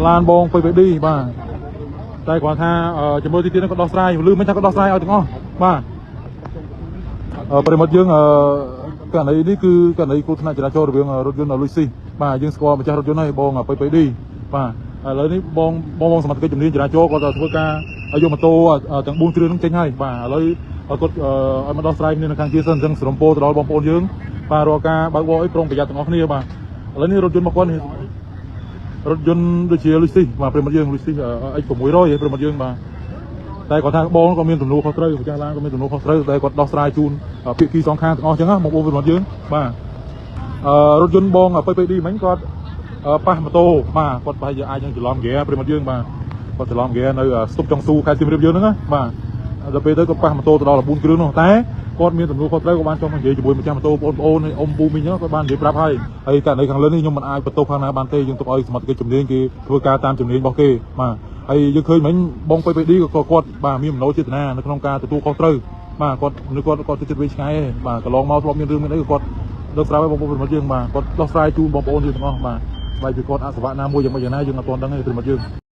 ឡានបងទៅឌីបាទតែគាត់ថាជាមួយទីទៀតគាត់ដោះស្រាយលឺមិនថាគាត់ដោះស្រាយឲ្យទាំងអស់បាទប្រិមត្តយើងករណីនេះគឺករណីគ្រោះថ្នាក់ចរាចរណ៍រវាងរថយន្តលុយស៊ីបាទយើងស្គាល់ម្ចាស់រថយន្តហើយបងទៅឌីបាទឥឡូវនេះបងសមត្ថកិច្ចជំនាញចរាចរណ៍គាត់ធ្វើការយកម៉ូតូទាំង4គ្រឿងហ្នឹងចេញហើយបាទឥឡូវគាត់ឲ្យមកដោះស្រាយគ្នានៅខាងជាសិនអញ្ចឹងសរុបពោទៅដល់បងប្អូនយើងបាទរាល់ការបើកវ៉អីប្រុងប្រយ័ត្នទាំងអស់គ្នាបាទឥឡូវនេះរថយន្តរបស់គាត់នេះរថយន្តដូចជាលុយស៊ីបាទប្រិមត្តយើងលុយស៊ី X600 ឯប្រិមត្តយើងបាទតែគាត់ថាបងក៏មានទំនួលខុសត្រូវម្ចាស់ឡានក៏មានទំនួលខុសត្រូវតែគាត់ដោះស្រាយជូនភាគីសងខាងទាំងអស់អញ្ចឹងបងប្អូនប្រិមត្តយើងបាទរថយន្តបងទៅឌីមិញគាត់ប៉ះម៉ូតូបាទគាត់ប្រហែលជាអាចនឹងច្រឡំហ្គែប្រិមត្តយើងបាទគាត់ច្រឡំហ្គែនៅស្តុបចុងស៊ូខេត្តសៀមរាបយើងហ្នឹងណាបាទដល់ពេលទៅគាត់ប៉ះម៉ូតូទៅដល់14គ្រឿងនោះតែគាត់មានទំនួលខុសត្រូវក៏បានចង់និយាយជាមួយម្ចាស់ម៉ូតូបងប្អូនអ៊ំពូមីងគាត់បាននិយាយប្រាប់ហើយករណីខាងលើនេះខ្ញុំមិនអាចបន្ទោសខាងណាបានទេយើងទុកឲ្យសមត្ថកិច្ចជំនាញគេធ្វើការតាមជំនាញរបស់គេបាទហើយយើងឃើញមិញបងទៅឌីក៏គាត់បាទមានមនោចេតនានៅក្នុងការទទួលខុសត្រូវបាទគាត់ទៅចិត្តវិញឆ្ងាយឯងបាទកន្លងមកធ្លាប់មានរឿងមានអីគាត់លើកស្រាប់ឲ្យបងប្អូនរបស់យើងបាទគាត់ដោះស្រាយជូនបងប្អូនយើងទាំងអស់បាទបែរពីគាត់អសវៈណាមួយយ៉ាងម៉េចយ៉ាងណាយើងអត់ទាន់ដឹងទេប្រិមត្តយើង